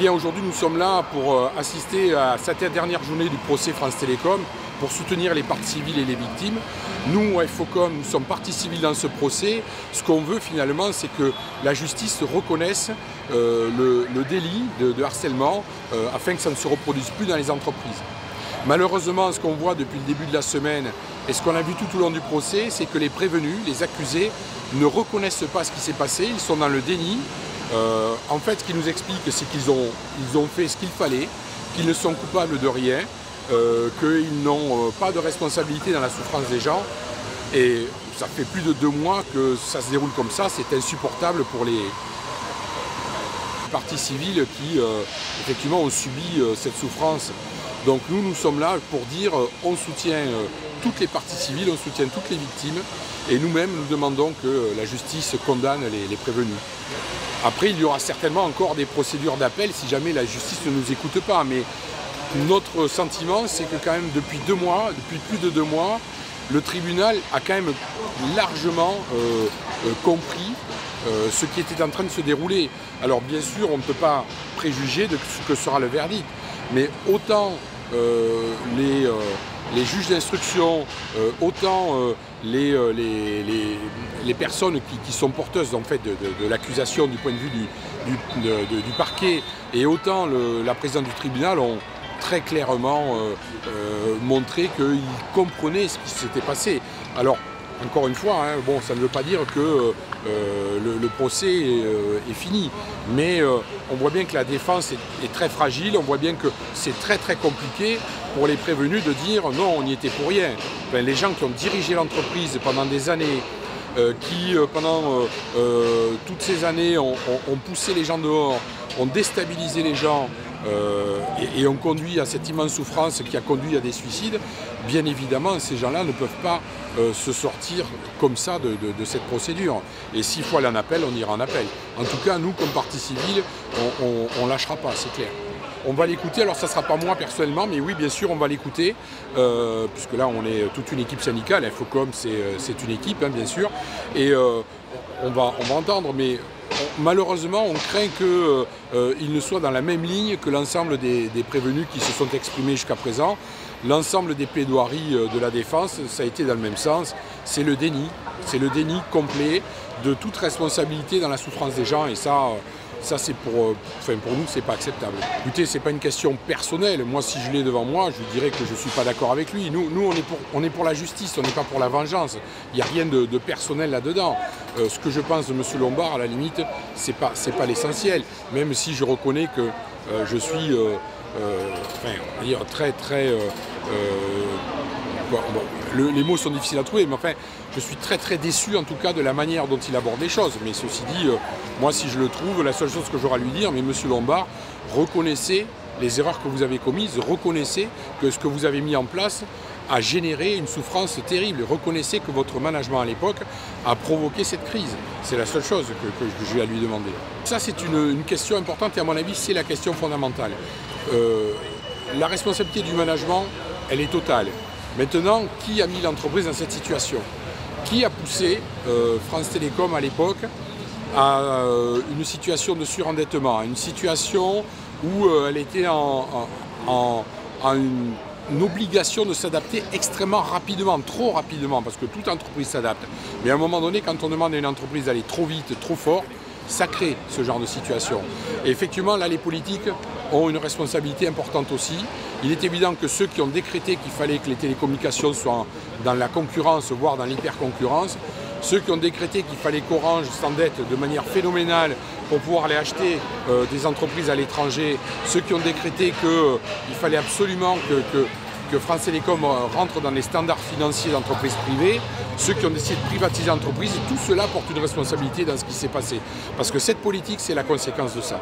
Eh bien aujourd'hui nous sommes là pour assister à cette dernière journée du procès France Télécom pour soutenir les parties civiles et les victimes. Nous, à FOCOM, nous sommes partie civile dans ce procès. Ce qu'on veut finalement, c'est que la justice reconnaisse le délit de harcèlement afin que ça ne se reproduise plus dans les entreprises. Malheureusement, ce qu'on voit depuis le début de la semaine et ce qu'on a vu tout au long du procès, c'est que les prévenus, les accusés, ne reconnaissent pas ce qui s'est passé, ils sont dans le déni. En fait, ce qu'ils nous expliquent, c'est qu'ils ont fait ce qu'il fallait, qu'ils ne sont coupables de rien, qu'ils n'ont pas de responsabilité dans la souffrance des gens. Et ça fait plus de 2 mois que ça se déroule comme ça, c'est insupportable pour les parties civiles qui, effectivement, ont subi cette souffrance. Donc nous sommes là pour dire on soutient toutes les parties civiles, on soutient toutes les victimes et nous-mêmes nous demandons que la justice condamne les prévenus. Après il y aura certainement encore des procédures d'appel si jamais la justice ne nous écoute pas, mais notre sentiment c'est que quand même depuis plus de 2 mois, le tribunal a quand même largement compris ce qui était en train de se dérouler. Alors bien sûr on ne peut pas préjuger de ce que sera le verdict, mais autant les juges d'instruction, autant les personnes qui sont porteuses en fait, de l'accusation du point de vue du parquet, et autant la présidente du tribunal ont très clairement montré qu'ils comprenaient ce qui s'était passé. Alors, encore une fois, hein, bon, ça ne veut pas dire que le procès est fini, mais on voit bien que la défense est très fragile, on voit bien que c'est très compliqué pour les prévenus de dire non, on n'y était pour rien. Enfin, les gens qui ont dirigé l'entreprise pendant des années, qui pendant toutes ces années ont poussé les gens dehors, ont déstabilisé les gens, et ont conduit à cette immense souffrance qui a conduit à des suicides, bien évidemment ces gens-là ne peuvent pas se sortir comme ça de cette procédure. Et s'il faut aller en appel, on ira en appel. En tout cas, nous, comme partie civile, on lâchera pas, c'est clair. On va l'écouter, alors ça ne sera pas moi personnellement, mais oui, bien sûr, on va l'écouter, puisque là, on est toute une équipe syndicale, FOCOM, c'est une équipe, hein, bien sûr, et on va entendre, mais malheureusement, on craint qu'il ne soit dans la même ligne que l'ensemble des prévenus qui se sont exprimés jusqu'à présent. L'ensemble des plaidoiries de la défense, ça a été dans le même sens. C'est le déni complet de toute responsabilité dans la souffrance des gens, et ça c'est pour nous, c'est pas acceptable. Écoutez, c'est pas une question personnelle. Moi, si je l'ai devant moi, je dirais que je suis pas d'accord avec lui. Nous on est pour la justice, on n'est pas pour la vengeance. Il n'y a rien de personnel là-dedans. Ce que je pense de M. Lombard, à la limite, c'est pas l'essentiel. Même si je reconnais que je suis on va dire les mots sont difficiles à trouver, mais enfin, je suis très déçu en tout cas de la manière dont il aborde les choses. Mais ceci dit, moi si je le trouve, la seule chose que j'aurai à lui dire, mais Monsieur Lombard, reconnaissez les erreurs que vous avez commises, reconnaissez que ce que vous avez mis en place a généré une souffrance terrible. Reconnaissez que votre management à l'époque a provoqué cette crise. C'est la seule chose que je vais à lui demander. Ça c'est une question importante et à mon avis c'est la question fondamentale. La responsabilité du management, elle est totale. Maintenant, qui a mis l'entreprise dans cette situation? Qui a poussé France Télécom à l'époque à une situation de surendettement, à une situation où elle était en une obligation de s'adapter extrêmement rapidement, trop rapidement, parce que toute entreprise s'adapte. Mais à un moment donné, quand on demande à une entreprise d'aller trop vite, trop fort, ça crée ce genre de situation. Et effectivement, là, les politiques ont une responsabilité importante aussi. Il est évident que ceux qui ont décrété qu'il fallait que les télécommunications soient dans la concurrence, voire dans l'hyper-concurrence, ceux qui ont décrété qu'il fallait qu'Orange s'endette de manière phénoménale pour pouvoir aller acheter des entreprises à l'étranger, ceux qui ont décrété qu'il fallait absolument que France Télécom rentre dans les standards financiers d'entreprises privées, ceux qui ont décidé de privatiser l'entreprise, tout cela porte une responsabilité dans ce qui s'est passé. Parce que cette politique, c'est la conséquence de ça.